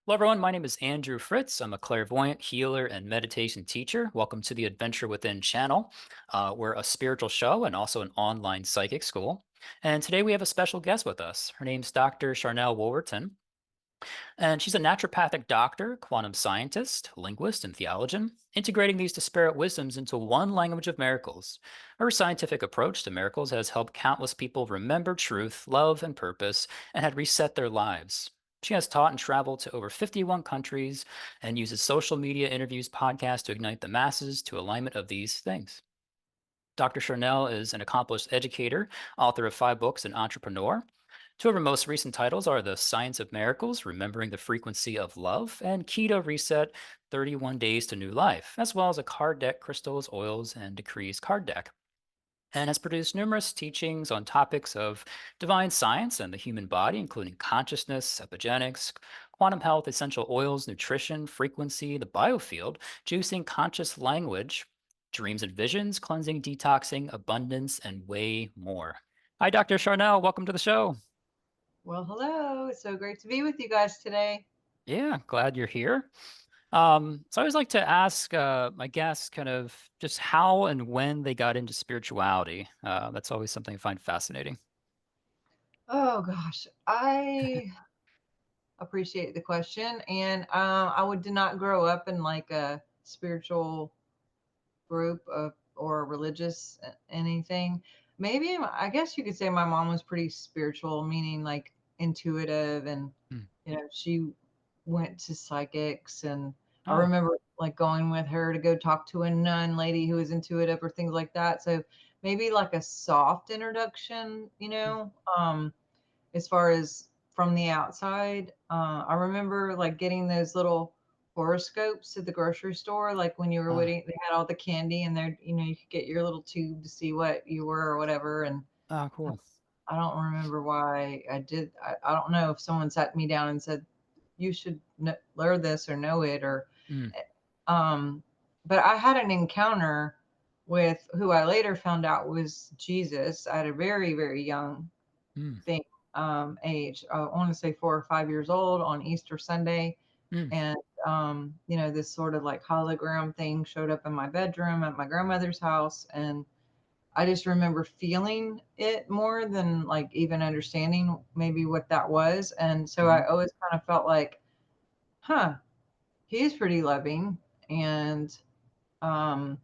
Hello, everyone. My name is Andrew Fritz. I'm a clairvoyant, healer, and meditation teacher. Welcome to the Adventure Within channel. We're a spiritual show and also an online psychic school. And today we have a special guest with us. Her name's Dr. Sharnael Wolverton, and she's a naturopathic doctor, quantum scientist, linguist, and theologian, integrating these disparate wisdoms into one language of miracles. Her scientific approach to miracles has helped countless people remember truth, love, and purpose, and had reset their lives. She has taught and traveled to over 51 countries and uses social media, interviews, podcasts to ignite the masses to alignment of these things. Dr. Sharnael is an accomplished educator, author of 5 books, and entrepreneur. Two of her most recent titles are The Science of Miracles, Remembering the Frequency of Love, and Keto Reset, 31 Days to New Life, as well as a card deck, crystals, oils, and decrees card deck, and has produced numerous teachings on topics of divine science and the human body, including consciousness, epigenetics, quantum health, essential oils, nutrition, frequency, the biofield, juicing, conscious language, dreams and visions, cleansing, detoxing, abundance, and way more. Hi, Dr. Charnel. Welcome to the show. Well, hello. It's so great to be with you guys today. Yeah, glad you're here. So I always like to ask my guests kind of just how and when they got into spirituality. That's always something I find fascinating. Oh gosh, I appreciate the question, and did not grow up in like a spiritual group of or religious anything. Maybe I guess you could say my mom was pretty spiritual, meaning like intuitive, and Hmm. she went to psychics, and I Oh, remember like going with her to go talk to a nun lady who was intuitive or things like that. So maybe like a soft introduction, as far as from the outside. I remember like getting those little horoscopes at the grocery store, like when you were uh, waiting, they had all the candy, and there, you could get your little tube to see what you were or whatever. And cool. I don't remember why I did. I don't know if someone sat me down and said, you should learn this or know it or, Mm, um, but I had an encounter with who I later found out was Jesus at a very, very young mm, thing, age. I want to say 4 or 5 years old on Easter Sunday. mm, And, this sort of like hologram thing showed up in my bedroom at my grandmother's house. And I just remember feeling it more than like even understanding maybe what that was. And so mm, I always kind of felt like, huh, he's pretty loving, and um,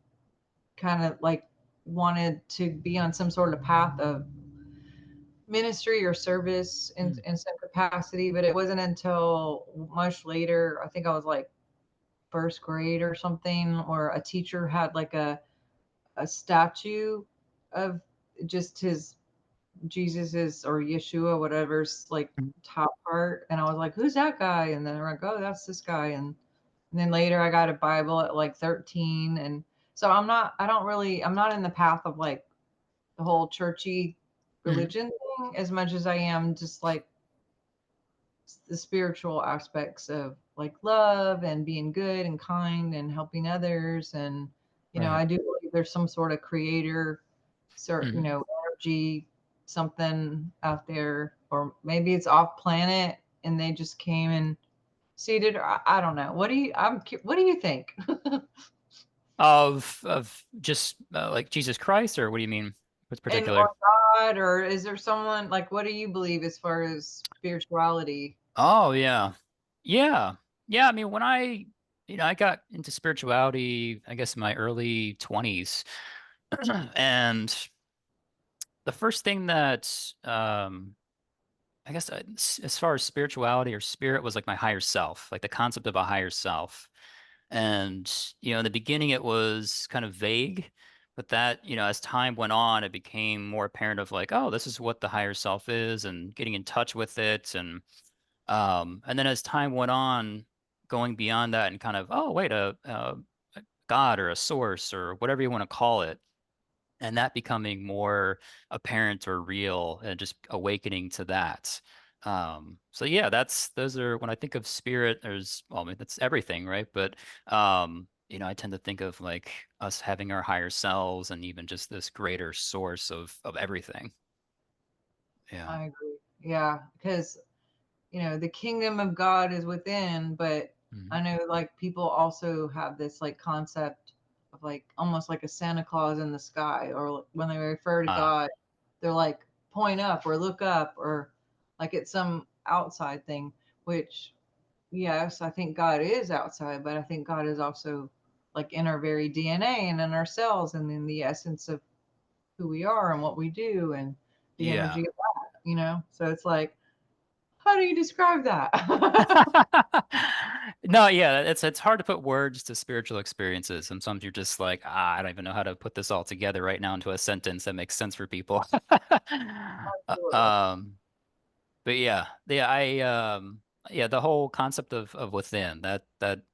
kind of like wanted to be on some sort of path of ministry or service mm, in some capacity. But it wasn't until much later, I think I was like first grade or something, or a teacher had like a statue of just his Jesus's or Yeshua, whatever's like mm. top part. And I was like, who's that guy? And then they're like, oh, that's this guy. And then later I got a Bible at like 13. And so I'm not in the path of like the whole churchy Mm. religion thing as much as I am just like the spiritual aspects of like love and being good and kind and helping others. And, Right. I do believe there's some sort of creator, Mm. energy, something out there, or maybe it's off planet and they just came and seated. Or I don't know. What do you think? Of just like Jesus Christ, or what do you mean with And or particular? God, or is there someone like, what do you believe as far as spirituality? Oh, yeah. Yeah. Yeah. I mean, when I got into spirituality, I guess in my early 20s, and the first thing that, I guess as far as spirituality or spirit was like my higher self, like the concept of a higher self. And, in the beginning it was kind of vague, but that, as time went on, it became more apparent of like, oh, this is what the higher self is and getting in touch with it. And then as time went on, going beyond that and kind of, oh, wait, a God or a source or whatever you want to call it, and that becoming more apparent or real and just awakening to that. So yeah, those are when I think of spirit, well, I mean, that's everything, right? But I tend to think of like us having our higher selves and even just this greater source of everything. Yeah. I agree. Yeah, because the kingdom of God is within, but I Mhm. know like people also have this like concept of like almost like a Santa Claus in the sky, or when they refer to Ah, God, they're like point up or look up or like it's some outside thing, which yes, I think God is outside, but I think God is also like in our very DNA and in our cells and in the essence of who we are and what we do and the yeah. energy of that. So it's like, how do you describe that? No, yeah, it's hard to put words to spiritual experiences. Sometimes you're just like, I don't even know how to put this all together right now into a sentence that makes sense for people. Absolutely. Um, but yeah, yeah, the whole concept of within that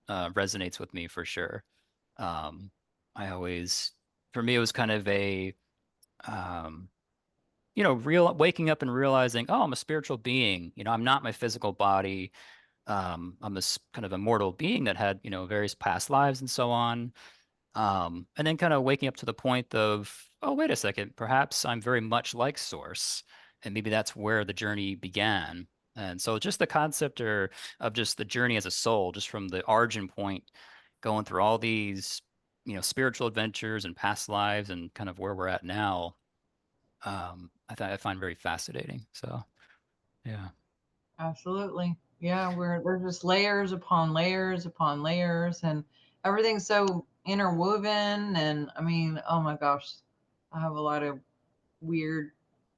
resonates with me for sure. Um, I always, for me, it was kind of a um, real waking up and realizing, oh, I'm a spiritual being. I'm not my physical body. I'm this kind of immortal being that had, various past lives and so on. And then kind of waking up to the point of, oh, wait a second, perhaps I'm very much like Source, and maybe that's where the journey began. And so just the concept of just the journey as a soul, just from the origin point, going through all these, spiritual adventures and past lives and kind of where we're at now, I find very fascinating. So yeah. Absolutely. Yeah, there's just layers upon layers upon layers, and everything's so interwoven. And I mean, oh my gosh, I have a lot of weird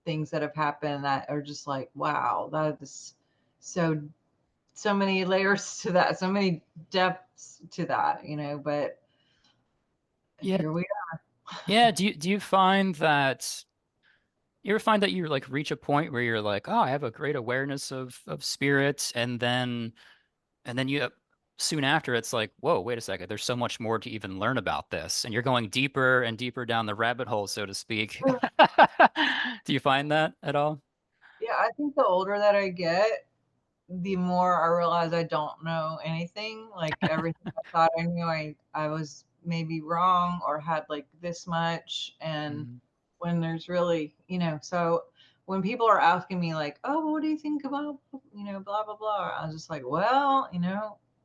things that have happened that are just like, wow, that is so so many layers to that, so many depths to that. But Yeah. here we Yeah. Do you find that you ever find that you like reach a point where you're like, oh, I have a great awareness of spirits, and then you soon after it's like, whoa, wait a second, there's so much more to even learn about this, and you're going deeper and deeper down the rabbit hole, so to speak. are. Do you find that at all? Yeah, I think the older that I get, the more I realize I don't know anything. Like everything I thought I knew, I was maybe wrong or had like this much. And Mhm. when there's really. When people are asking me like, "Oh, well, what do you think about blah blah blah?" I was just like, "Well,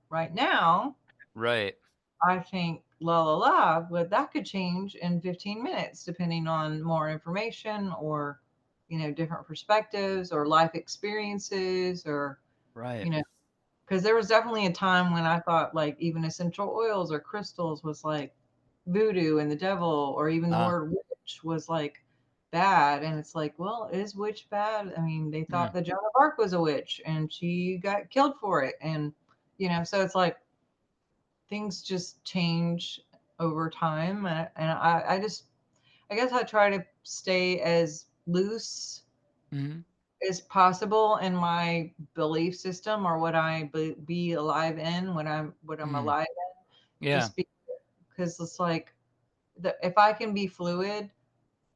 right now, Right. I think la la la, but that could change in 15 minutes depending on more information or different perspectives or life experiences or Right. you know because there was definitely a time when I thought like even essential oils or crystals was like voodoo and the devil, or even the Uh, word witch was like bad. And it's like, well, is witch bad? I mean, they thought mm, that Joan of Arc was a witch and she got killed for it. And, so it's like things just change over time. I guess I try to stay as loose mhm. is possible in my belief system or what I be alive in when I'm Mm. alive, Yeah. just because it's like if I can be fluid,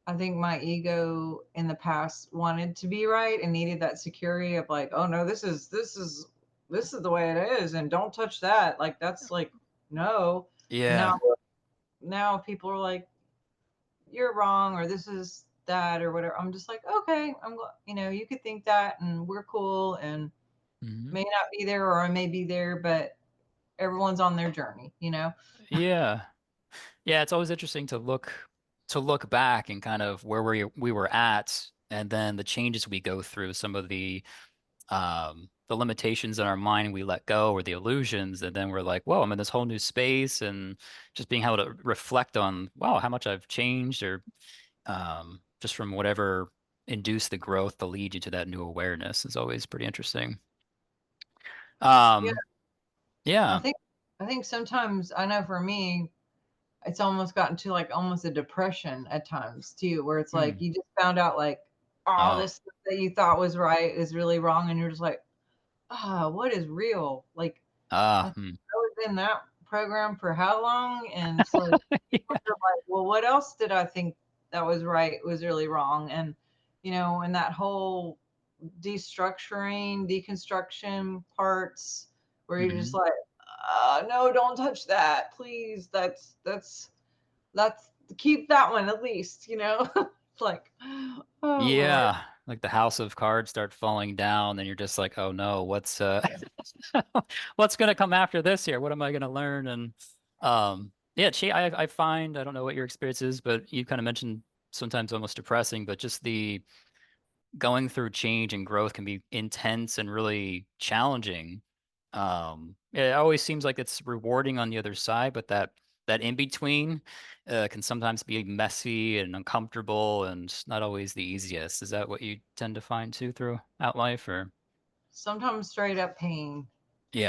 I think my ego in the past wanted to be right and needed that security of like, oh no, this is the way it is, and don't touch that. Like that's like no. And Yeah. now people are like, you're wrong, or this is that or whatever. I'm just like, okay, you could think that, and we're cool, and Mhm. may not be there or I may be there, but everyone's on their journey. Yeah. Yeah, it's always interesting to look back and kind of where we were at, and then the changes we go through, some of the limitations in our mind we let go, or the illusions, and then we're like, whoa, I'm in this whole new space, and just being able to reflect on, wow, how much I've changed, or just from whatever induced the growth to lead you to that new awareness is always pretty interesting. Yeah, Um, I yeah. think I think sometimes I know for me, it's almost gotten to like almost a depression at times too, where it's like Hmm. you just found out like all Oh. this stuff that you thought was right is really wrong, and you're just like, what is real? Like I Hmm. was in that program for how long? And it's like you wonder like, well, what else did I think that was right was really wrong? And and that whole destructuring, deconstruction parts where you're just Hmm. like, no, don't touch that, please. That's keep that one at least. It's like, oh Lord. Yeah. Like the house of cards start falling down, then you're just like, oh no, what's what's gonna come after this here? What am I gonna learn? And yeah, I find I don't know what your experience is, but you kind of mentioned sometimes almost depressing, but just the going through change and growth can be intense and really challenging. It always seems like it's rewarding on the other side, but that in between can sometimes be messy and uncomfortable and not always the easiest. Is that what you tend to find too throughout life, or? Sometimes straight up pain.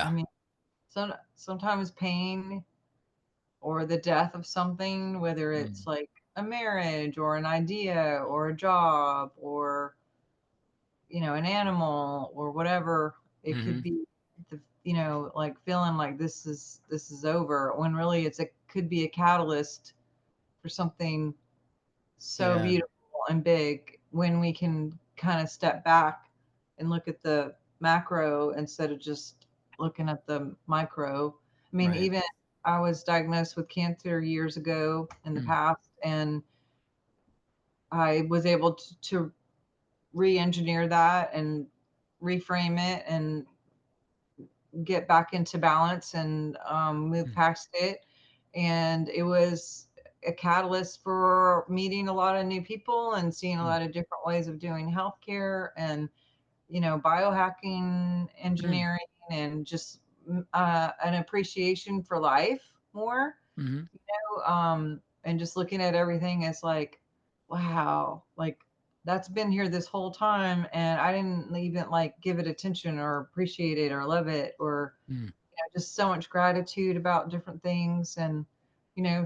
I Yeah. mean, sometimes pain or the death of something, whether it's Mm, like a marriage or an idea or a job or an animal or whatever it could hmm be. Like feeling like this is over when really could be a catalyst for something so Yeah. beautiful and big when we can kind of step back and look at the macro instead of just looking at the micro. I mean, Right. even I was diagnosed with cancer years ago in the Mm, past, and I was able to re-engineer that and reframe it and get back into balance and move mm, past it. And it was a catalyst for meeting a lot of new people and seeing a mm, lot of different ways of doing healthcare and biohacking, mm, engineering, and just an appreciation for life more. hmm And just looking at everything as like, wow, like that's been here this whole time, and I didn't even like give it attention or appreciate it or love it or mm, just so much gratitude about different things. And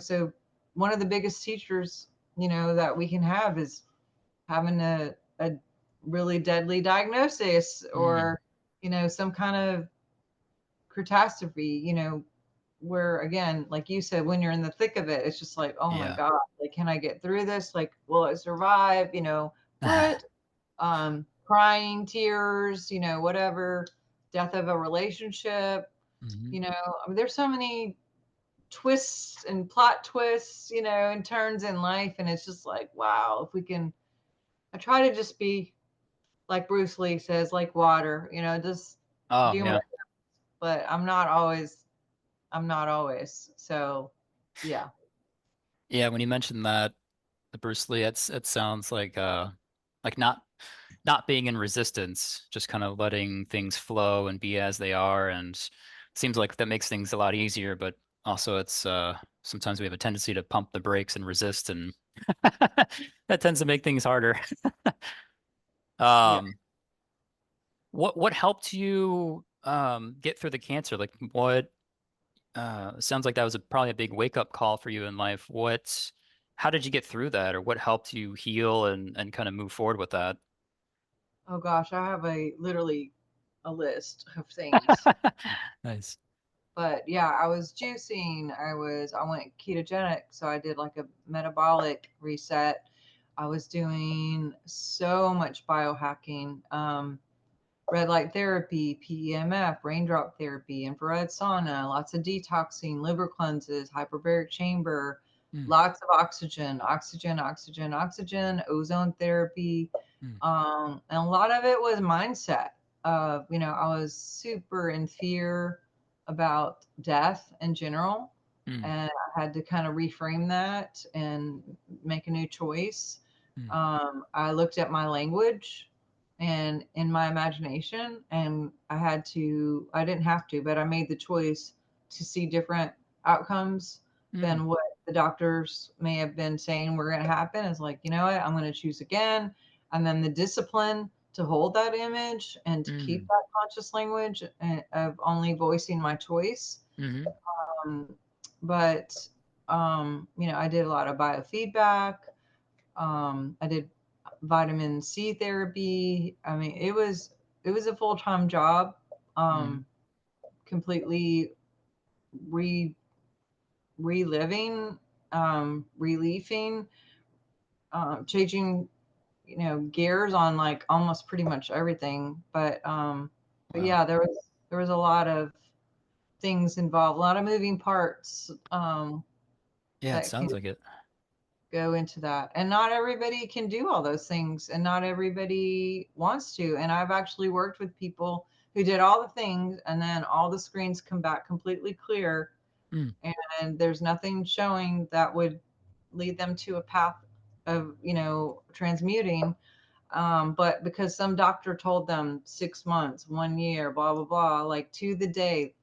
so one of the biggest teachers that we can have is having a really deadly diagnosis mm. or some kind of catastrophe, where again, like you said, when you're in the thick of it, it's just like, oh my Yeah. God, like, can I get through this? Like, will I survive? What? Crying, tears, whatever, death of a relationship, hmm I mean, there's so many twists and plot twists, and turns in life. And it's just like, wow, if we can, I try to just be like Bruce Lee says, like water, just Oh, do my, yeah. but I'm not always. So yeah. Yeah, when you mentioned that, the Bruce Lee, it sounds like not being in resistance, just kind of letting things flow and be as they are. And it seems like that makes things a lot easier, but also it's sometimes we have a tendency to pump the brakes and resist, and that tends to make things harder. Yeah. Um, what helped you get through the cancer? Like what sounds like that was probably a big wake up call for you in life. How did you get through that, or what helped you heal and kind of move forward with that? Oh gosh, I have literally a list of things. Nice. But yeah, I was juicing. I went ketogenic, so I did like a metabolic reset. I was doing so much biohacking. Red light therapy, PEMF, raindrop therapy, infrared sauna, lots of detoxing, liver cleanses, hyperbaric chamber, Mm, lots of oxygen, oxygen, oxygen, oxygen, ozone therapy. mm, And a lot of it was mindset. I was super in fear about death in general. mm, And I had to kind of reframe that and make a new choice. mm, I looked at my language and in my imagination, and I didn't have to, but I made the choice to see different outcomes mm, than what the doctors may have been saying were going to happen. It's like, you know what, I'm going to choose again. And then the discipline to hold that image and to keep mm, that conscious language of only voicing my choice. mhm, um, but I did a lot of biofeedback. I did vitamin C therapy. I mean, it was a full-time job. mm, Um, Completely re reliving, reliefing, changing, gears on like almost pretty much everything. But wow. yeah, there was a lot of things involved, a lot of moving parts Yeah, it that can sounds like it. go into that. And not everybody can do all those things, and not everybody wants to. And I've actually worked with people who did all the things, and then all the screens come back completely clear, Mm, and there's nothing showing that would lead them to a path of, transmuting. But because some doctor told them 6 months, 1 year, blah blah blah, like to the day,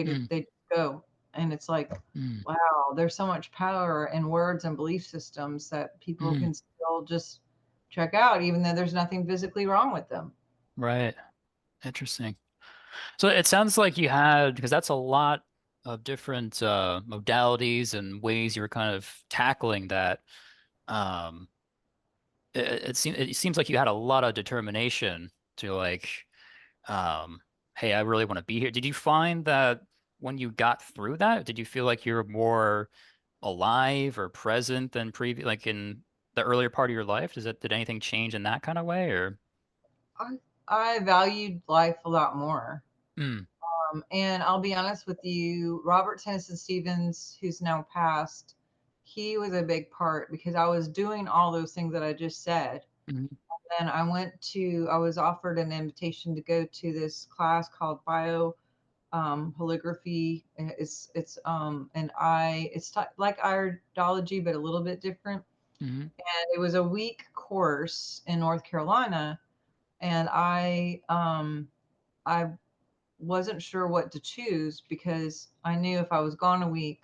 mm, they go, and it's like, mm, wow, there's so much power in words and belief systems that people mm. can still just check out, even though there's nothing physically wrong with them. Right. Interesting. So it sounds like you had, because that's a lot of different modalities and ways you were kind of tackling that. Um, it seems like you had a lot of determination to like, um, hey, I really want to be here. Did you find that when you got through that, did you feel like you were more alive or present than previous, like in the earlier part of your life? Did anything change in that kind of way or? I, I valued life a lot more. Mm, And I'll be honest with you, Robert Tennyson Stevens, who's now passed, he was a big part because I was doing all those things that I just said. mm, Then I was offered an invitation to go to this class called holography. Like iridology, but a little bit different. mm, And it was a week course in North Carolina, and I wasn't sure what to choose because I knew if I was gone a week,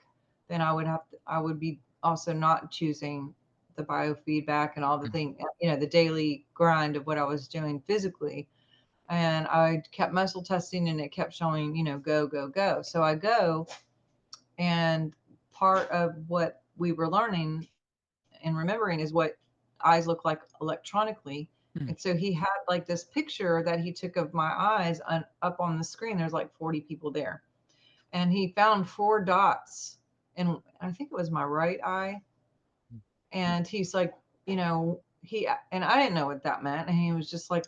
then I would be also not choosing the biofeedback and all the mm, thing, the daily grind of what I was doing physically. And I kept muscle testing, and it kept showing, go, go, go. So I go, and part of what we were learning and remembering is what eyes look like electronically. mm, And so he had like this picture that he took of my eyes up on the screen. There's like 40 people there. And he found four dots, and I think it was my right eye. And he's like, and I didn't know what that meant. And he was just like,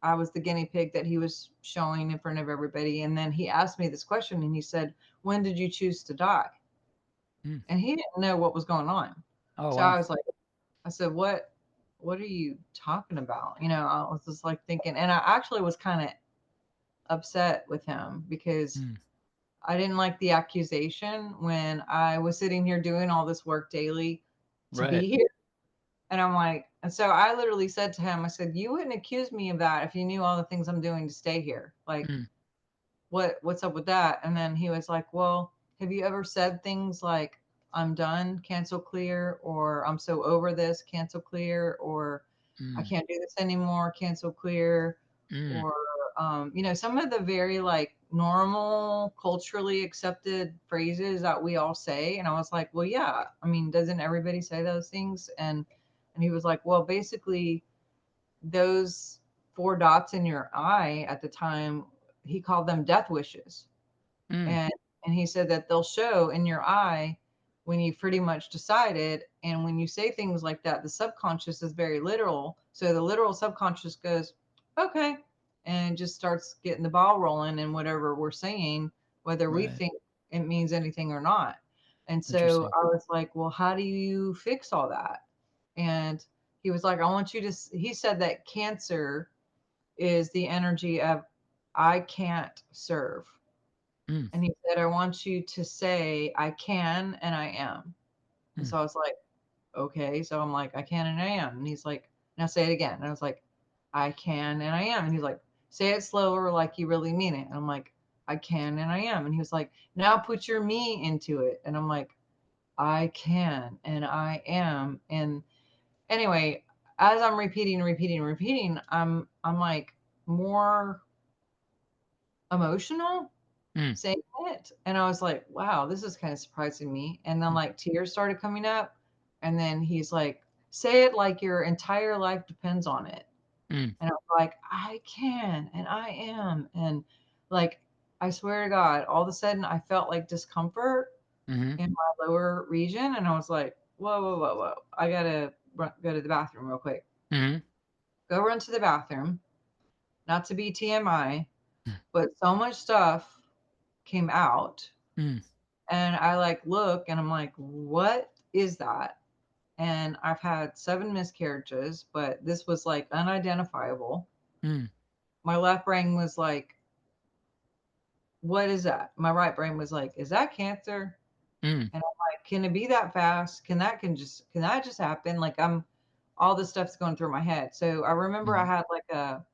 I was the guinea pig that he was showing in front of everybody. And then he asked me this question, and he said, "When did you choose to die?" mm. And he didn't know what was going on. Oh, So wow. I said, what are you talking about? I was just like thinking, and I actually was kind of upset with him because Mm, I didn't like the accusation when I was sitting here doing all this work daily to right. be here. And I'm like, and so I literally said to him, I said, you wouldn't accuse me of that if you knew all the things I'm doing to stay here. Like, Mm, what's up with that? And then he was like, well, have you ever said things like, I'm done, cancel clear, or I'm so over this, cancel clear, or I mm, can't do this anymore, cancel clear, mm, or some of the very like normal culturally accepted phrases that we all say. And I was like, well, yeah, I mean, doesn't everybody say those things? And he was like, well, basically those four dots in your eye at the time, he called them death wishes. mm, And he said that they'll show in your eye when you've pretty much decided. And when you say things like that, the subconscious is very literal. So the literal subconscious goes, okay, and just starts getting the ball rolling in whatever we're saying, whether we right. think it means anything or not. And so Interesting. I was like, well, how do you fix all that? And he was like, I want you to, he said that cancer is the energy of I can't serve. Mm, And he said, I want you to say, I can and I am. And mm, so I was like, okay. So I'm like, I can and I am. And he's like, now say it again. And I was like, I can and I am. And he's like, say it slower like you really mean it. And I'm like, I can and I am. And he was like, now put your me into it. And I'm like, I can and I am. And anyway, as I'm repeating, repeating, repeating, I'm like more emotional mm, saying it. And I was like, wow, this is kind of surprising me. And then mm, like tears started coming up. And then he's like, say it like your entire life depends on it. mm, And I was like, I can and I am. And like, I swear to God, all of a sudden I felt like discomfort mhm, in my lower region. And I was like, whoa, whoa, whoa, whoa. I gotta go to the bathroom real quick. mhm, Go run to the bathroom, not to be TMI, mm, but so much stuff came out. mm, And I like look and I'm like, what is that? and I've had 7 miscarriages, but this was like unidentifiable. Mm, My left brain was like, "What is that?" My right brain was like, "Is that cancer?" mm, And I'm like, "Can it be that fast? Can that just happen?" Like I'm all this stuff's going through my head. So I remember I mm, had like a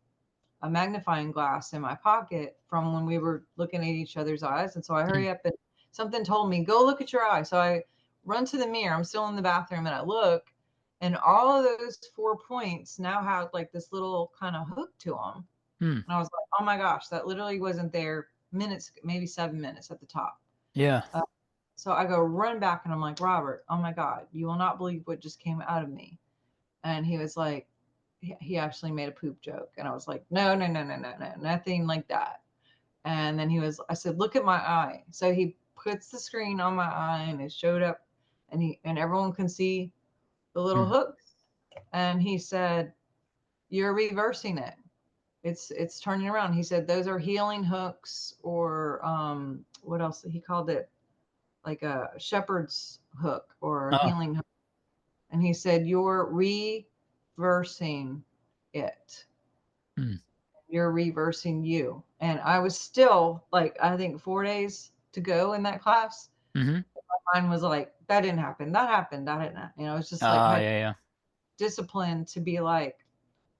magnifying glass in my pocket from when we were looking at each other's eyes. And so I mm, hurry up and something told me, go look at your eye. So I run to the mirror. I'm still in the bathroom and I look, and all of those 4 points now had like this little kind of hook to them. mm. And I was like, oh my gosh, that literally wasn't there minutes, maybe 7 minutes at the top. Yeah. Uh, so I go run back and I'm like, Robert, oh my God, you will not believe what just came out of me. And he was like, he actually made a poop joke. And I was like, no, no, no, no, no, no, nothing like that. And then I said, look at my eye. So he puts the screen on my eye and it showed up, and everyone can see the little Mm, hooks. And he said, you're reversing it. It's turning around. He said, those are healing hooks, or what else? He called it like a shepherd's hook or a oh, healing hook. And he said, you're reversing it. mm, You're reversing you. And I was still like, I think 4 days to go in that class. mhm. Mine was like, that didn't happen. That happened. That didn't happen. It's just like Ah, had yeah, yeah. discipline to be like,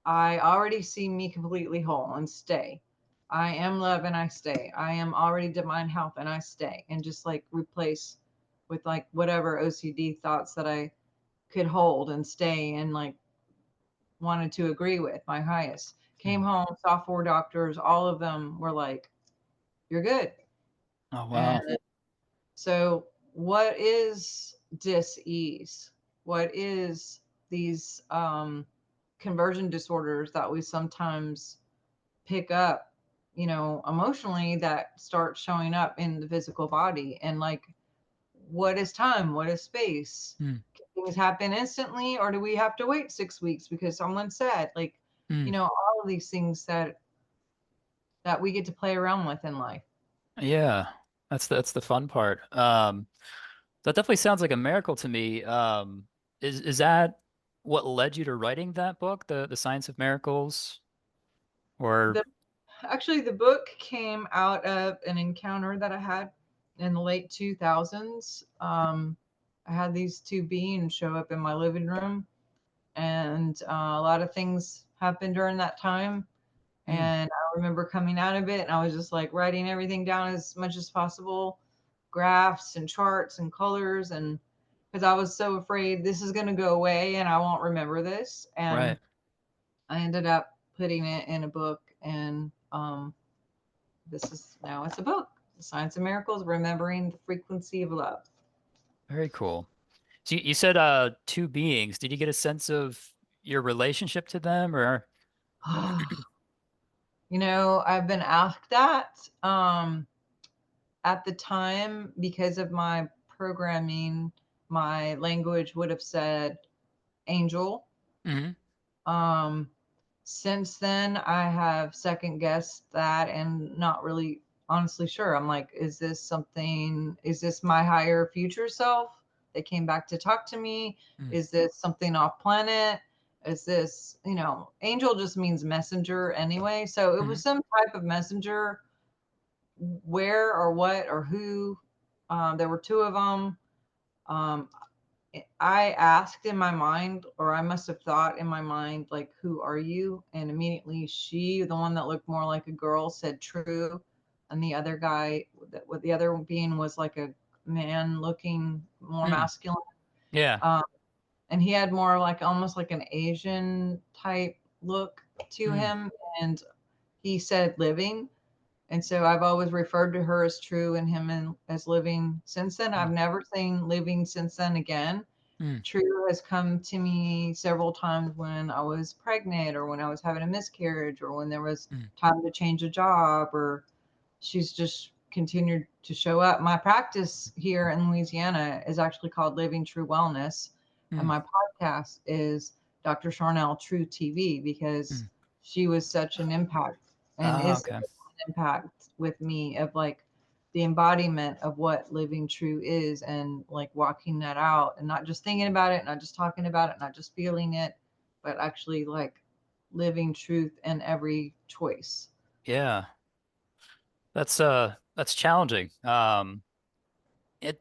I already see me completely whole and stay. I am love and I stay. I am already divine health and I stay. And just like replace with like whatever OCD thoughts that I could hold and stay and like wanted to agree with my highest. Came Mm. home, saw 4 doctors. All of them were like, you're good. Oh, And wow. so, what is dis-ease? What is these conversion disorders that we sometimes pick up, emotionally, that start showing up in the physical body? And like, what is time? What is space? Mm, Can things happen instantly, or do we have to wait 6 weeks because someone said, like, mm. all of these things that we get to play around with in life? Yeah. That's the fun part. That definitely sounds like a miracle to me. Is that what led you to writing that book, the Science of Miracles? Or The Actually, the book came out of an encounter that I had in the late 2000s. I had these two beings show up in my living room, and a lot of things happened during that time. mm, And I remember coming out of it, and I was just like writing everything down as much as possible, graphs and charts and colors, and because I was so afraid this is going to go away and I won't remember this. And right. I ended up putting it in a book, and this is now it's a book. The Science of Miracles, Remembering the Frequency of Love. Very cool. So you said two beings. Did you get a sense of your relationship to them or I've been asked that at the time because of my programming. My language would have said angel. hmm Um, since then, I have second guessed that and not really honestly sure. I'm like, is this my higher future self that came back to talk to me? mm, Is this something off planet? Is this, angel just means messenger anyway. So it was hmm some type of messenger, where or what or who. There were two of them. Um, I asked in my mind, or I must have thought in my mind, like, who are you? And immediately she, the one that looked more like a girl, said true. And the other guy, what the other being was like a man looking more mm, masculine. yeah. Um, and he had more like almost like an Asian type look to Mm, him. And he said living. And so I've always referred to her as true and him as living since then. I've mm, never seen living since then again. mm, True has come to me several times when I was pregnant or when I was having a miscarriage or when there was mm, time to change a job, or she's just continued to show up. My practice here in Louisiana is actually called Living True Wellness, and mm. my podcast is Dr. Sharnael True TV because Mm. she was such an impact and Ah, is okay. an impact with me of like the embodiment of what living true is, and like walking that out and not just thinking about it, not just talking about it, not just feeling it, but actually like living truth in every choice. Yeah. That's challenging. It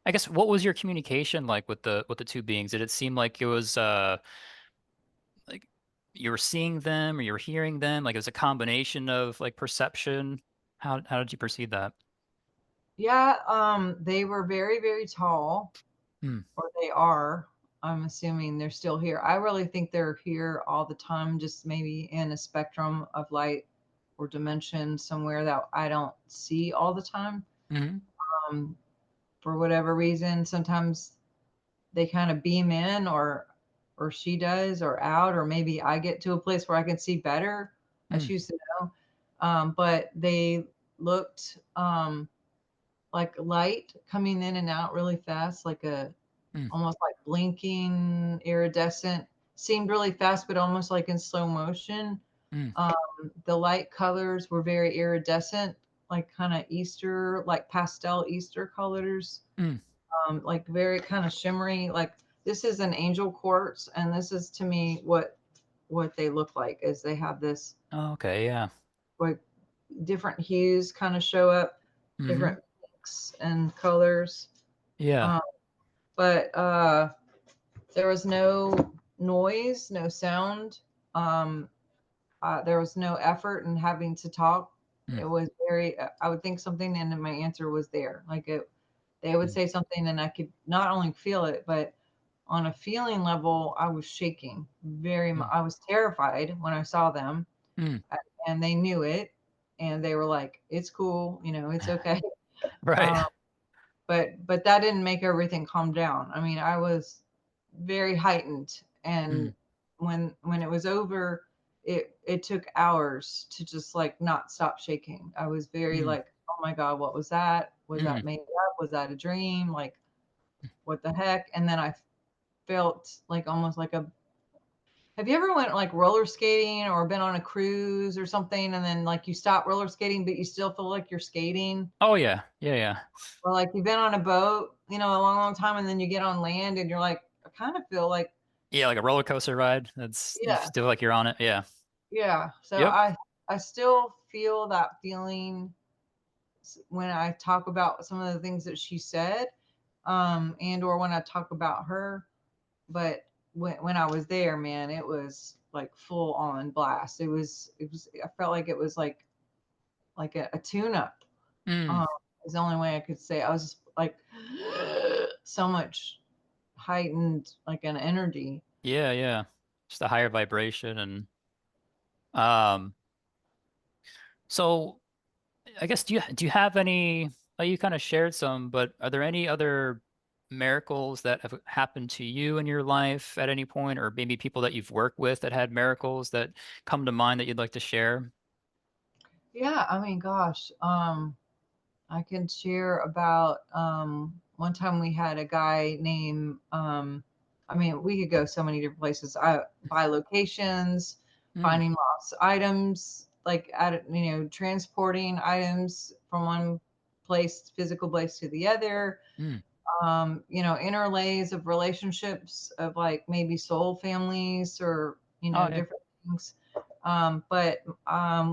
I guess what was your communication like with the two beings? Did it seem like it was like you were seeing them or you were hearing them? Like it was a combination of like perception? How did you perceive that? Yeah, they were very, very tall, Hmm. or they are. I'm assuming they're still here. I really think they're here all the time, just maybe in a spectrum of light or dimension somewhere that I don't see all the time. Hmm. Um, for whatever reason, sometimes they kind of beam in, or she does, or out, or maybe I get to a place where I can see better. I Mm, choose to know. But they looked like light coming in and out really fast, like a mm, almost like blinking iridescent. Seemed really fast, but almost like in slow motion. mm, Um, the light colors were very iridescent, like kind of Easter, like pastel Easter colors, mm. like very kind of shimmery. Like this is an angel quartz, and this is to me what they look like. Is they have this Oh, okay, yeah. like different hues kind of show up, Hmm. different pinks and colors. Yeah. Um, but there was no noise, no sound. Um, there was no effort in having to talk. Mm, It was very, I would think something, and then my answer was there. Like they would mm, say something, and I could not only feel it, but on a feeling level, I was shaking very much. mm, I was terrified when I saw them, mm. and they knew it, and they were like, "It's cool, it's okay." Right. Um, but that didn't make everything calm down. I mean, I was very heightened, Mm, and when it was over, it took hours to just like not stop shaking. I was very mm, like, oh my god, what was that? Was that mm. made up? Was that a dream? Like, what the heck? And then I felt like almost like a, have you ever went like roller skating or been on a cruise or something, and then like you stop roller skating but you still feel like you're skating? Oh yeah. Yeah, yeah. Or like you've been on a boat, a long, long time, and then you get on land and you're like, I kind of feel like, Yeah, like a roller coaster ride. That's you yeah, feel like you're on it. Yeah. yeah. So Yep. I still feel that feeling when I talk about some of the things that she said, and or when I talk about her. But when I was there, man, it was like full on blast. It was. I felt like it was like a tune up. Mm. Um, is the only way I could say. I was just like so much heightened, like an energy. Yeah, yeah. Just a higher vibration and um so I guess do you have any you kind of shared some, but are there any other miracles that have happened to you in your life at any point, or maybe people that you've worked with that had miracles that come to mind that you'd like to share? Yeah, I mean, gosh, I can share about one time we had a guy named, I mean, we could go so many different places. By locations, Mm, finding lost items, like transporting items from one physical place to the other. mm. Interlays of relationships of like maybe soul families, or Oh, yeah. different things. But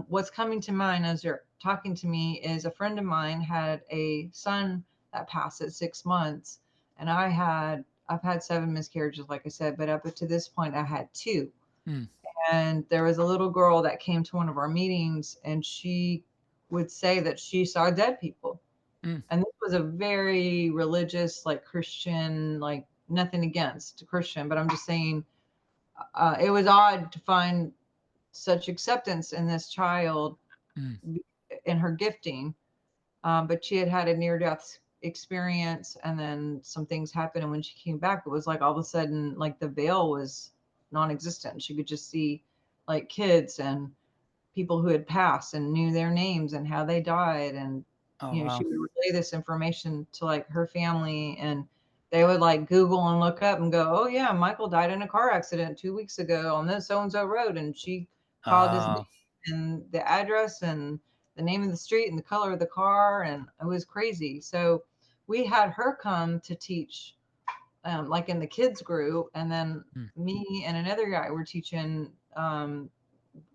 what's coming to mind as you're talking to me is a friend of mine had a son that passed at 6 months, and I've had seven miscarriages, like I said, but up to this point I had two. Mm, And there was a little girl that came to one of our meetings, and she would say that she saw dead people. mm, And this was a very religious, like Christian, like nothing against Christian, but I'm just saying, it was odd to find such acceptance in this child, mm. in her gifting. But she had had a near death experience, and then some things happened. And when she came back, it was like all of a sudden, like the veil was non existent. She could just see like kids and people who had passed and knew their names and how they died. And Oh, she wow. would relay this information to like her family, and they would like Google and look up and go, oh yeah, Michael died in a car accident 2 weeks ago on this so and so road. And she called his name Uh, and the address, and the name of the street and the color of the car, and it was crazy. So we had her come to teach, like in the kids group, and then mm, me and another guy were teaching,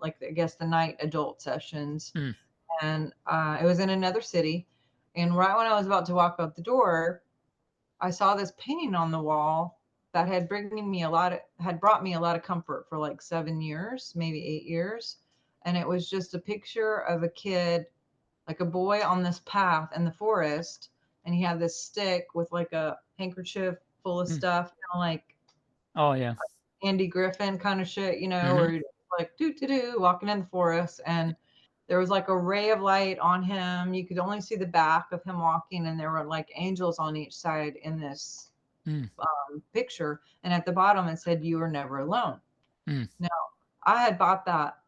like I guess the night adult sessions, mm, and it was in another city. And right when I was about to walk out the door, I saw this painting on the wall that had brought me a lot of comfort for like 7 years, maybe 8 years. And it was just a picture of a kid, like a boy on this path in the forest, and he had this stick with like a handkerchief full of mm. stuff, like Oh, yeah. Andy Griffin kind of shit, Mhm, where you're like doo doo doo walking in the forest, and there was like a ray of light on him. You could only see the back of him walking, and there were like angels on each side in this mm, picture. And at the bottom it said, "You are never alone." mm, Now, I had bought that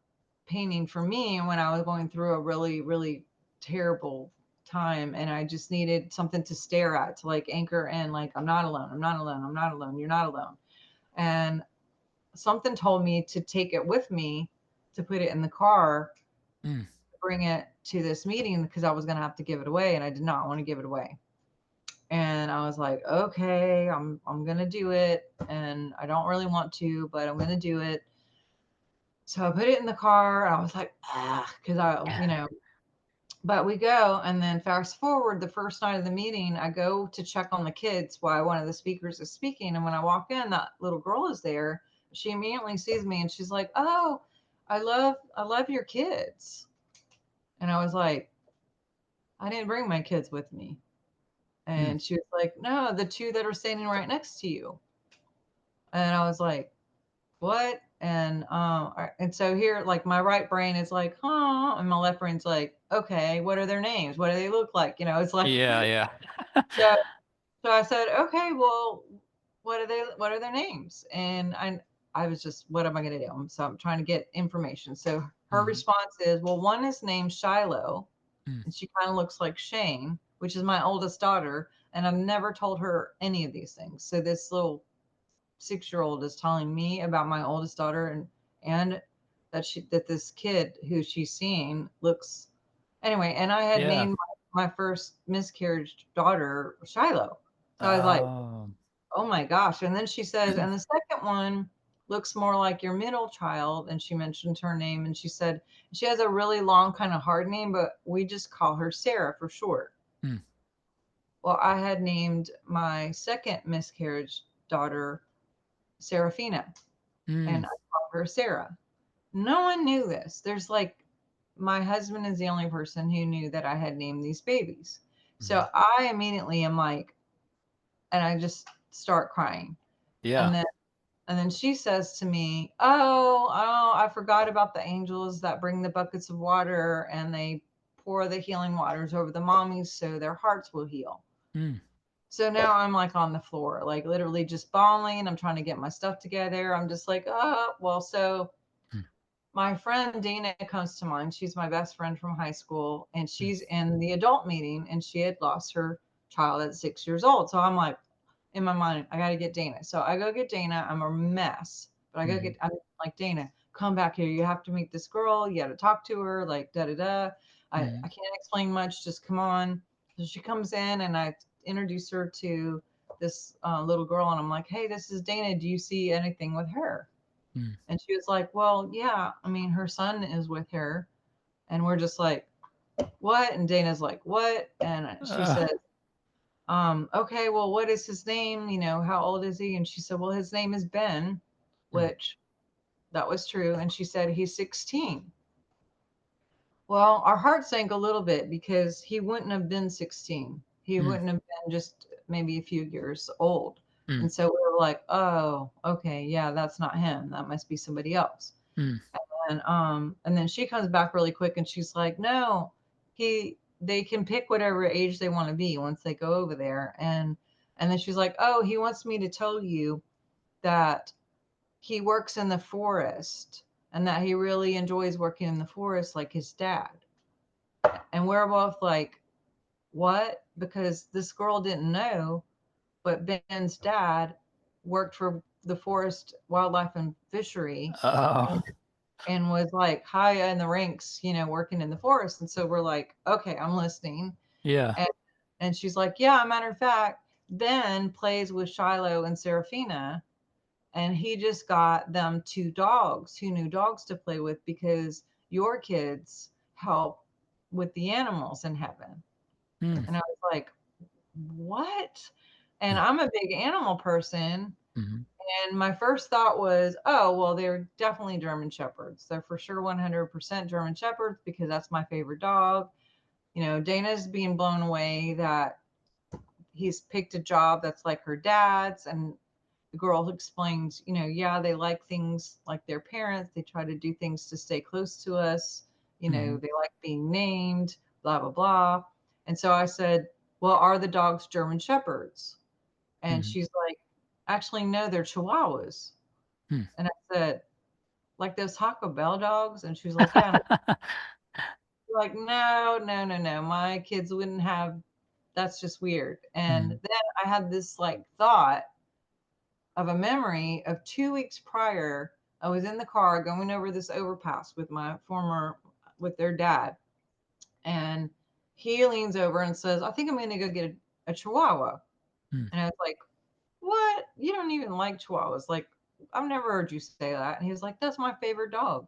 painting for me when I was going through a really, really terrible time, and I just needed something to stare at, to like anchor in, like, I'm not alone, I'm not alone, I'm not alone, you're not alone. And something told me to take it with me, to put it in the car, mm. bring it to this meeting, because I was going to have to give it away, and I did not want to give it away. And I was like, okay, I'm going to do it, and I don't really want to, but I'm going to do it. So I put it in the car. I was like, ah, because but we go, and then fast forward, the first night of the meeting, I go to check on the kids while one of the speakers is speaking. And when I walk in, that little girl is there. She immediately sees me and she's like, "Oh, I love your kids." And I was like, "I didn't bring my kids with me." Mm. And she was like, "No, the two that are standing right next to you." And I was like, "What?" And so here, like, my right brain is like, huh, and my left brain's like, okay, what are their names? What do they look like? It's like, Yeah, yeah. so so I said, okay, well, what are their names? And I was just, what am I going to do? So I'm trying to get information. So her Mhm, response is, well, one is named Shiloh, mm. and she kind of looks like Shane, which is my oldest daughter, and I've never told her any of these things. So this little 6 year old is telling me about my oldest daughter, and that this kid who she's seeing looks, anyway. And I had Yeah. named my first miscarriage daughter Shiloh. So I was like, Oh. oh my gosh. And then she says, and the second one looks more like your middle child. And she mentioned her name, and she said she has a really long, kind of hard name, but we just call her Sarah for short. Mm, Well, I had named my second miscarriage daughter Serafina, mm, and I call her Sarah. No one knew this. There's like, my husband is the only person who knew that I had named these babies. mhm. So I immediately am like, and I just start crying. Yeah. And then she says to me, "Oh, I forgot about the angels that bring the buckets of water, and they pour the healing waters over the mommies so their hearts will heal." Mm, So now I'm like on the floor, like literally just bawling. I'm trying to get my stuff together. I'm just like, oh, well, so mm, my friend Dana comes to mind. She's my best friend from high school, and mm, she's in the adult meeting, and she had lost her child at 6 years old. So I'm like, in my mind, I got to get Dana. So I go get Dana. I'm a mess, but mhm, I'm like, Dana, come back here. You have to meet this girl. You got to talk to her, like, da da da. I mhm, can't explain much. Just come on. So she comes in, and I introduce her to this little girl, and I'm like, hey, this is Dana. Do you see anything with her? mm. And she was like, well, yeah, I mean, her son is with her. And we're just like, what? And Dana's like, what? And she Uh, said, okay, well, what is his name? How old is he? And she said, well, his name is Ben, mm, which that was true. And she said, he's 16. Well, our heart sank a little bit, because he wouldn't have been 16. He mm, wouldn't have been just maybe a few years old. mm, And so we were like, oh, okay, yeah, that's not him. That must be somebody else. mm, And then she comes back really quick, and she's like, no, they can pick whatever age they want to be once they go over there. And then she's like, oh, he wants me to tell you that he works in the forest, and that he really enjoys working in the forest like his dad. And we're both like, what? Because this girl didn't know, but Ben's dad worked for the forest wildlife and fishery, oh. and was like high in the ranks, working in the forest. And so we're like, okay, I'm listening. Yeah. And she's like, yeah, matter of fact, Ben plays with Shiloh and Serafina, and he just got them two new dogs to play with because your kids help with the animals in heaven. Mm, And I was like, what? And mm, I'm a big animal person. mhm, And my first thought was, oh, well, they're definitely German Shepherds. They're for sure 100% German Shepherds because that's my favorite dog. Dana's being blown away that he's picked a job that's like her dad's. And the girl explains, yeah, they like things like their parents. They try to do things to stay close to us. mhm, They like being named, blah, blah, blah. And so I said, well, are the dogs German Shepherds? And mhm, she's like, actually, no, they're Chihuahuas. mm. And I said, like those Taco Bell dogs? And she was like, yeah. And I'm like, no, no, no, no. My kids wouldn't have, that's just weird. And Mm, then I had this like thought of a memory of 2 weeks prior. I was in the car going over this overpass with with their dad. And he leans over and says, I think I'm going to go get a Chihuahua. mm. And I was like, what? You don't even like Chihuahuas. Like, I've never heard you say that. And he was like, that's my favorite dog.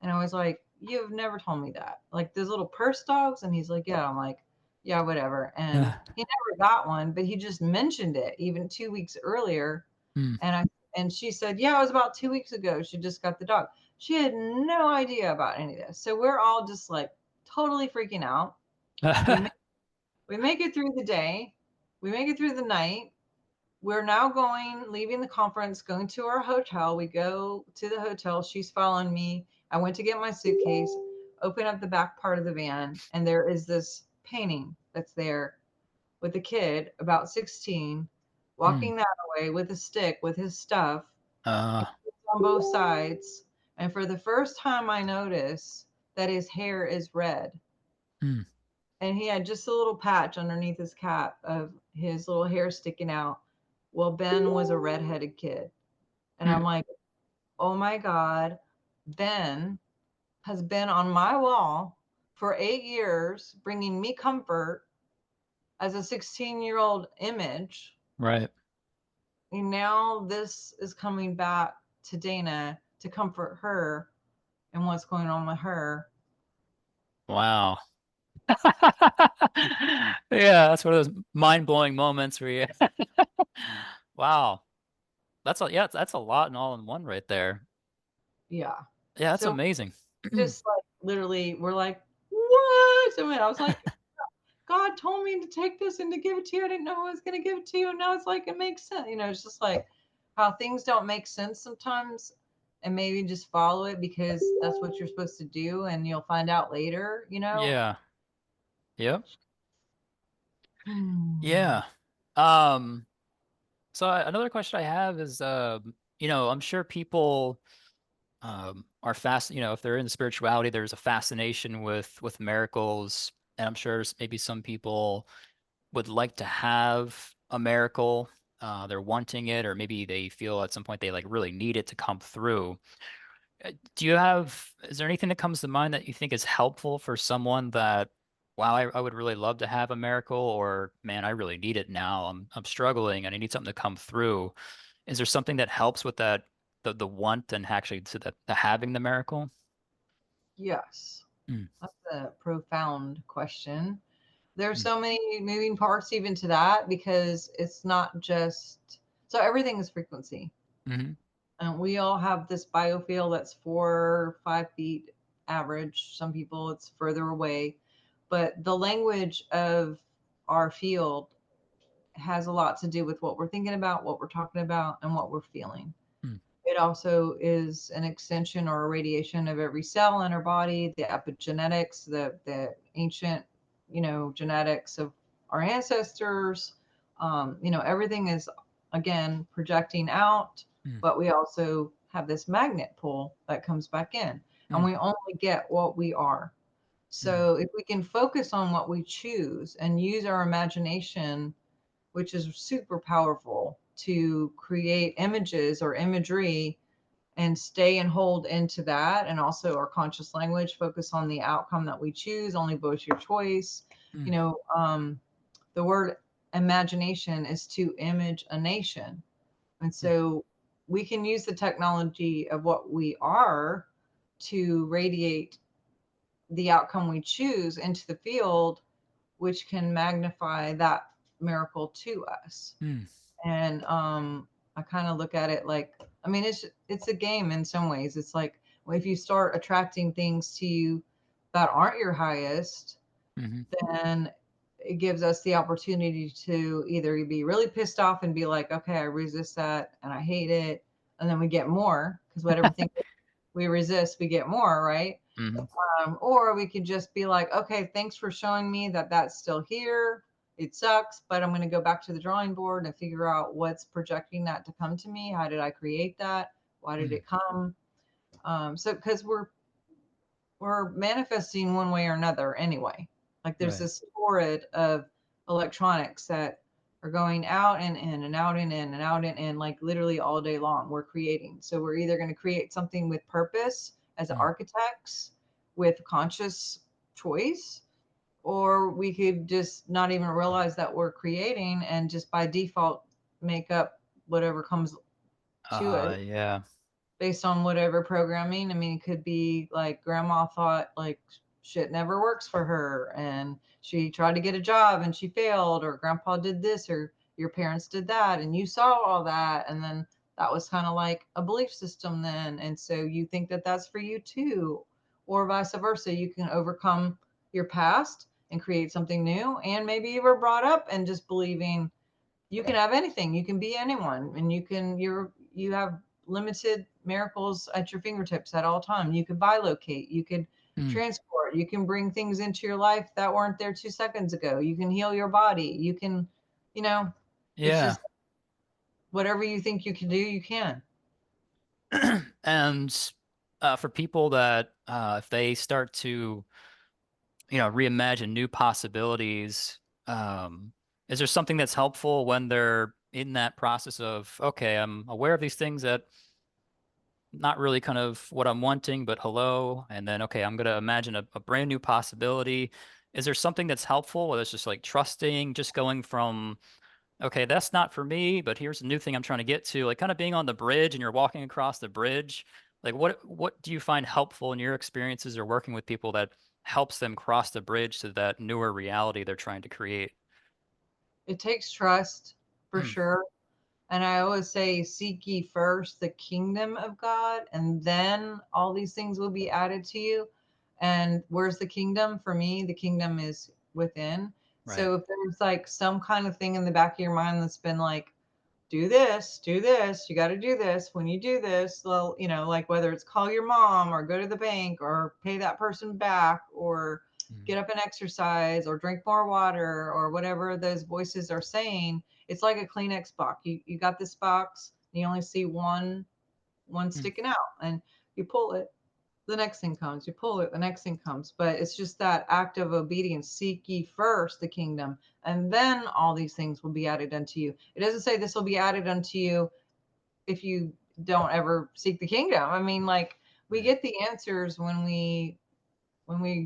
And I was like, you've never told me that. Like those little purse dogs? And he's like, yeah. I'm like, yeah, whatever. And he never got one, but he just mentioned it even 2 weeks earlier. Mm. And she said, yeah, it was about 2 weeks ago. She just got the dog. She had no idea about any of this. So we're all just like totally freaking out. We make, we make it through the day. We make it through the night. We're now leaving the conference, going to our hotel. We go to the hotel. She's following me. I went to get my suitcase, open up the back part of the van, and there is this painting that's there with a kid about 16 Mm. walking that way with a stick with his stuff Uh, and kids on both sides. And for the first time, I notice that his hair is red. mm, And he had just a little patch underneath his cap of his little hair sticking out. Well, Ben was a redheaded kid. And I'm mm. like, oh my God, Ben has been on my wall for 8 years, bringing me comfort as a 16-year-old image. Right. And now this is coming back to Dana to comfort her and what's going on with her. Wow. Yeah, that's one of those mind-blowing moments where you, wow. That's a lot and all in one right there. Yeah. Yeah, that's So amazing. just like literally, we're like, what? I was like, God told me to take this and to give it to you. I didn't know I was going to give it to you. And now it's like, it makes sense. It's just like how things don't make sense sometimes. And maybe just follow it because that's what you're supposed to do. And you'll find out later. Yeah. Yep. Hmm. Yeah. So another question I have is, I'm sure people are if they're in spirituality, there's a fascination with miracles, and I'm sure maybe some people would like to have a miracle. They're wanting it, or maybe they feel at some point they like really need it to come through. Is there anything that comes to mind that you think is helpful for someone that, wow, I would really love to have a miracle, or man, I really need it now. I'm struggling and I need something to come through. Is there something that helps with that, the want and actually to the having the miracle? Yes. Mm, That's a profound question. There's mm, so many moving parts even to that because it's not just, so everything is frequency. mhm, We all have this biofield that's 4 or 5 feet average. Some people it's further away, but the language of our field has a lot to do with what we're thinking about, what we're talking about, and what we're feeling. mm, It also is an extension or a radiation of every cell in our body, the epigenetics, the ancient, genetics of our ancestors. Everything is again projecting out, mm, but we also have this magnet pull that comes back in, and mm, we only get what we are. mm, So if we can focus on what we choose and use our imagination, which is super powerful to create images or imagery and stay and hold into that. And also our conscious language, focus on the outcome that we choose, only voice your choice. You Mm, know, the word imagination is to image a nation. And mm, so we can use the technology of what we are to radiate the outcome we choose into the field, which can magnify that miracle to us. mm, And I kind of look at it like, I mean, it's a game in some ways. It's like, well, if you start attracting things to you that aren't your highest, mhm, then it gives us the opportunity to either be really pissed off and be like, okay, I resist that and I hate it, and then we get more because whatever thing we resist, we get more, right? mhm, Or we could just be like, okay, thanks for showing me that that's still here. It sucks, but I'm going to go back to the drawing board and figure out what's projecting that to come to me. How did I create that? Why did mm, it come? So, because we're manifesting one way or another anyway. Like there's right. this torrent of electronics that are going out and in and out and in and out and in, like literally all day long. We're creating. So we're either going to create something with purpose as Mm, architects with conscious choice, or we could just not even realize that we're creating and just by default make up whatever comes to us yeah. based on whatever programming. I mean, it could be like grandma thought like shit never works for her and she tried to get a job and she failed, or grandpa did this, or your parents did that, and you saw all that. And then that was kind of like a belief system then. And so you think that that's for you too, or vice versa. You can overcome your past and create something new. And maybe you were brought up and just believing you can have anything, you can be anyone, and you have limited miracles at your fingertips at all time. You could bilocate, you could Mm, transport, you can bring things into your life that weren't there 2 seconds ago, you can heal your body, you can, you know, it's yeah. just whatever you think you can do, you can. And for people that if they start to, reimagine new possibilities, is there something that's helpful when they're in that process of, okay, I'm aware of these things that not really kind of what I'm wanting, but hello. And then, okay, I'm going to imagine a brand new possibility. Is there something that's helpful? Whether it's just like trusting, just going from, okay, that's not for me, but here's a new thing I'm trying to get to, like kind of being on the bridge and you're walking across the bridge. Like what do you find helpful in your experiences or working with people that helps them cross the bridge to that newer reality they're trying to create? It takes trust for Mm, sure. And I always say, seek ye first the kingdom of God, and then all these things will be added to you. And where's the kingdom? For me, the kingdom is within. right. So if there's like some kind of thing in the back of your mind that's been like, do this, you got to do this. When you do this, well, like whether it's call your mom or go to the bank or pay that person back or Mm, get up and exercise or drink more water or whatever those voices are saying, it's like a Kleenex box. You got this box, and you only see one mm, sticking out, and you pull it, the next thing comes. You pull it, the next thing comes. But it's just that act of obedience. Seek ye first the kingdom, and then all these things will be added unto you. It doesn't say this will be added unto you if you don't ever seek the kingdom. I mean, like we right. get the answers when we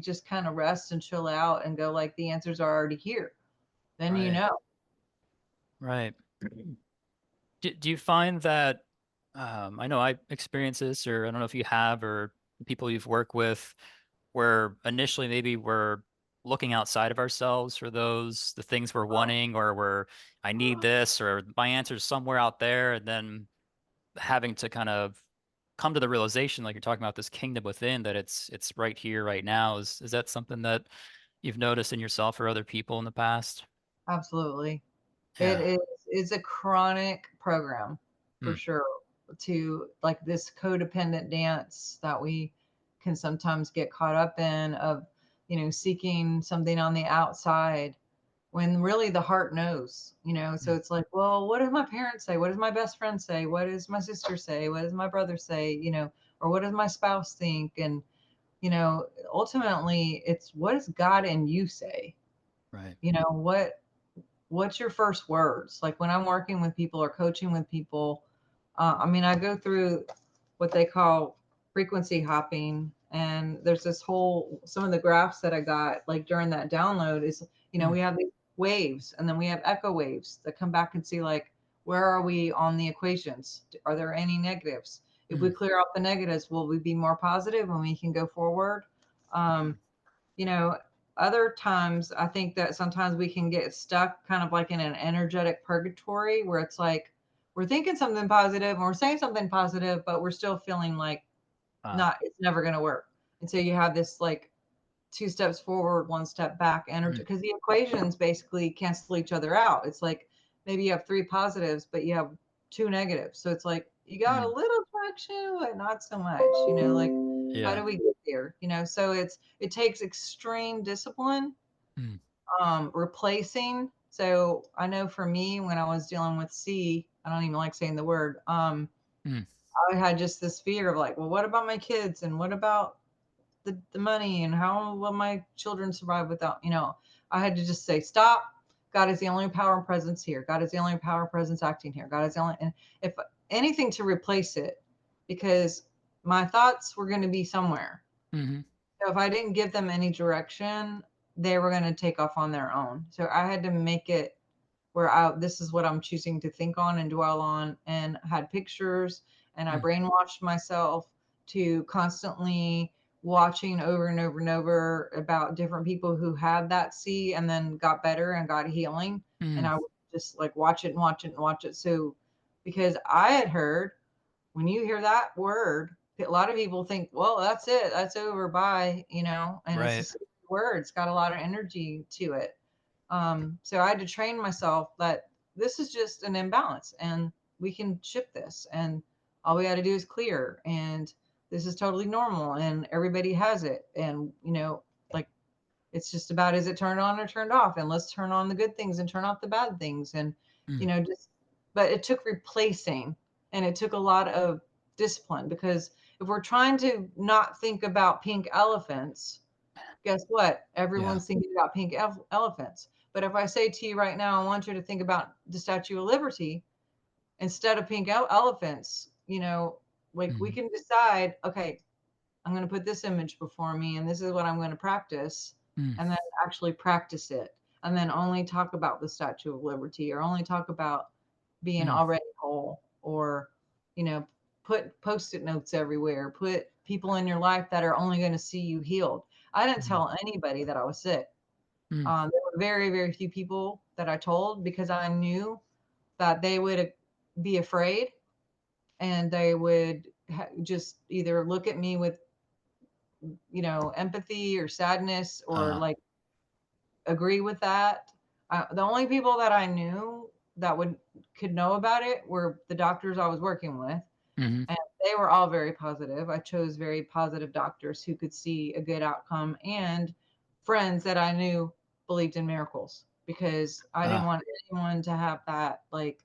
just kind of rest and chill out and go like the answers are already here. Then you Right. know. Right. Do you find that I know I experience this, or I don't know if you have, or the people you've worked with, where initially maybe we're looking outside of ourselves for the things we're wanting, or we're I need this, or my answer's somewhere out there, and then having to kind of come to the realization, like you're talking about this kingdom within, that it's right here, right now. Is that something that you've noticed in yourself or other people in the past? Absolutely. It Yeah. is a chronic program for Mm, sure, to like this codependent dance that we can sometimes get caught up in of, seeking something on the outside when really the heart knows. So mm, it's like, well, what does my parents say? What does my best friend say? What does my sister say? What does my brother say? Or what does my spouse think? And, ultimately it's what does God and you say? right. What's your first words? Like when I'm working with people or coaching with people, I mean, I go through. what they call frequency hopping. And there's this whole, some of the graphs that I got like during that download is, Mm, we have these waves and then we have echo waves that come back and see like, where are we on the equations? Are there any negatives? If we mm, clear out the negatives, will we be more positive and we can go forward? Um, you know, other times I think that sometimes we can get stuck kind of like in an energetic purgatory where it's like we're thinking something positive and we're saying something positive, but we're still feeling like uh, not, it's never going to work. And so you have this like two steps forward, one step back energy, mm, because the equations basically cancel each other out. It's like maybe you have three positives, but you have two negatives. So it's like you got a mm, little traction, but not so much, like how yeah. do we get there? So it takes extreme discipline, Mm, replacing. So I know for me, when I was dealing with C, I don't even like saying the word, mm, I had just this fear of like, well, what about my kids and what about the money and how will my children survive without, I had to just say, stop. God is the only power and presence here. God is the only power and presence acting here. God is the only, and if anything to replace it, because my thoughts were going to be somewhere. mhm, So if I didn't give them any direction, they were going to take off on their own. So I had to make it where this is what I'm choosing to think on and dwell on, and had pictures, and I mm, brainwashed myself to constantly watching over and over and over about different people who had that C and then got better and got healing. And mm, I would just like watch it and watch it and watch it. So because I had heard, when you hear that word, a lot of people think, well, that's it, that's over, bye, and it's right. just a word. It's got a lot of energy to it. So I had to train myself that this is just an imbalance and we can shift this. And all we got to do is clear. And this is totally normal and everybody has it. And, like it's just about, is it turned on or turned off? And let's turn on the good things and turn off the bad things. And, Mm, just, but it took replacing, and it took a lot of discipline, because if we're trying to not think about pink elephants, guess what? yeah. Everyone's thinking about pink elephants. But if I say to you right now, I want you to think about the Statue of Liberty instead of pink elephants, like we Mhm, can decide, okay, I'm going to put this image before me and this is what I'm going to practice, mm, and then actually practice it. And then only talk about the Statue of Liberty, or only talk about being mm, already whole, or, you know, put post-it notes everywhere, put people in your life that are only going to see you healed. I didn't mm, tell anybody that I was sick. mm, There were very, very few people that I told, because I knew that they would be afraid, and they would just either look at me with, empathy or sadness, or uh, like agree with that. The only people that I knew that could know about it were the doctors I was working with, mhm, and they were all very positive. I chose very positive doctors who could see a good outcome, and friends that I knew believed in miracles, because I didn't uh, want anyone to have that like,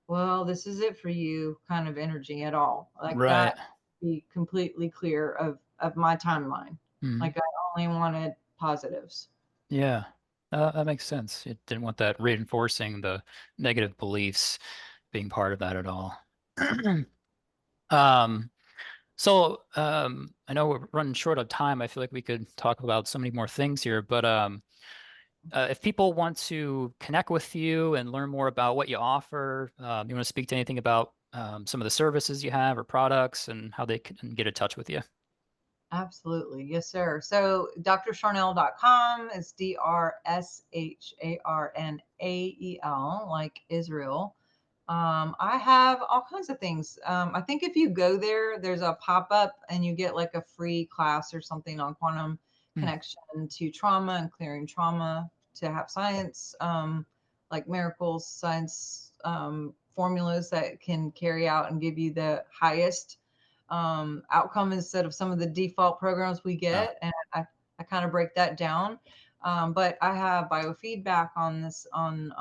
well, this is it for you kind of energy at all. Like right. that, be completely clear of my timeline. Mhm, Like I only wanted positives. yeah. That makes sense. You didn't want that reinforcing the negative beliefs being part of that at all. Um, I know we're running short of time. I feel like we could talk about so many more things here, but if people want to connect with you and learn more about what you offer, you want to speak to anything about some of the services you have or products and how they can get in touch with you. Absolutely. Yes, sir. So drsharnael.com is DRSHARNAEL, like Israel. I have all kinds of things. I think if you go there, there's a pop up and you get like a free class or something on quantum Mm, connection to trauma and clearing trauma, to have science, like miracles, science formulas that can carry out and give you the highest outcome instead of some of the default programs we uh, get. And I kind of break that down. But I have biofeedback on this, on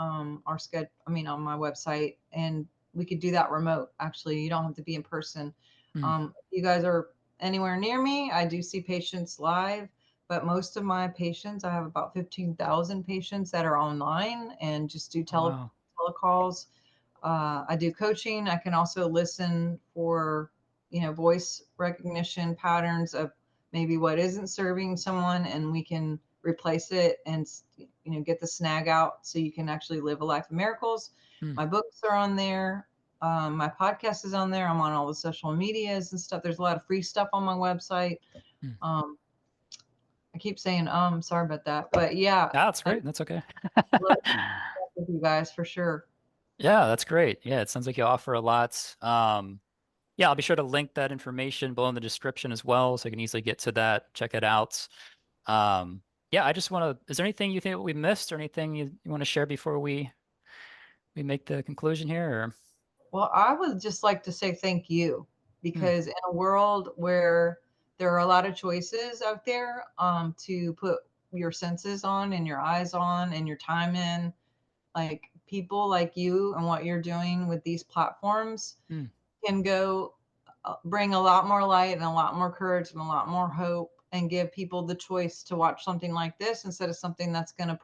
our schedule, I mean, on my website, and we could do that remote. Actually, you don't have to be in person. mm, If you guys are anywhere near me, I do see patients live, but most of my patients, I have about 15,000 patients that are online and just do oh, wow. telecalls. I do coaching. I can also listen for voice recognition patterns of maybe what isn't serving someone, and we can replace it and get the snag out so you can actually live a life of miracles. Mm, My books are on there. My podcast is on there. I'm on all the social medias and stuff. There's a lot of free stuff on my website. mm. um, I keep saying sorry about that, but yeah, Ah, that's I'd great. That's okay. love to talk with you guys for sure. Yeah, that's great. Yeah, it sounds like you offer a lot. Yeah, I'll be sure to link that information below in the description as well, so you can easily get to that, check it out. Um, yeah, I just want to, is there anything you think we missed or anything you want to share before we make the conclusion here? Or Well, I would just like to say thank you, Hmm, because in a world where there are a lot of choices out there, to put your senses on and your eyes on and your time in, like people like you and what you're doing with these platforms hmm, can go bring a lot more light and a lot more courage and a lot more hope, and give people the choice to watch something like this instead of something that's going to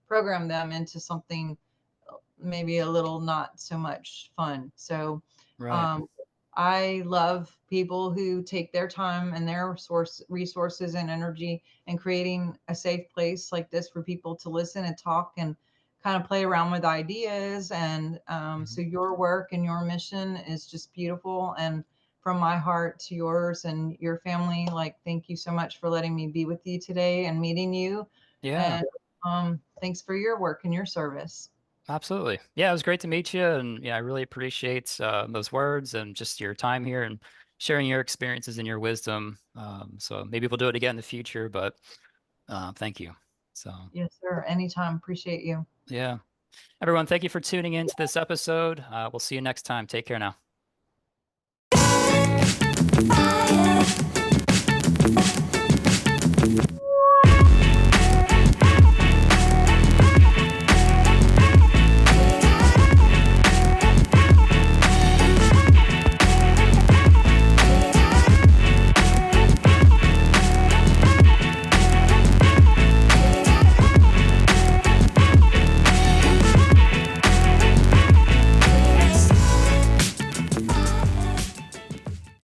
program them into something maybe a little not so much fun. So right. um, I love people who take their time and their resources and energy and creating a safe place like this for people to listen and talk and kind of play around with ideas. And Mhm. so your work and your mission is just beautiful. And from my heart to yours and your family, like, thank you so much for letting me be with you today and meeting you. Yeah, And thanks for your work and your service. absolutely. Yeah, it was great to meet you, and yeah, I really appreciate those words and just your time here and sharing your experiences and your wisdom. So maybe we'll do it again in the future, but thank you. So Yes, sir. Anytime. Appreciate you. yeah, everyone, thank you for tuning in to this episode. We'll see you next time. Take care now.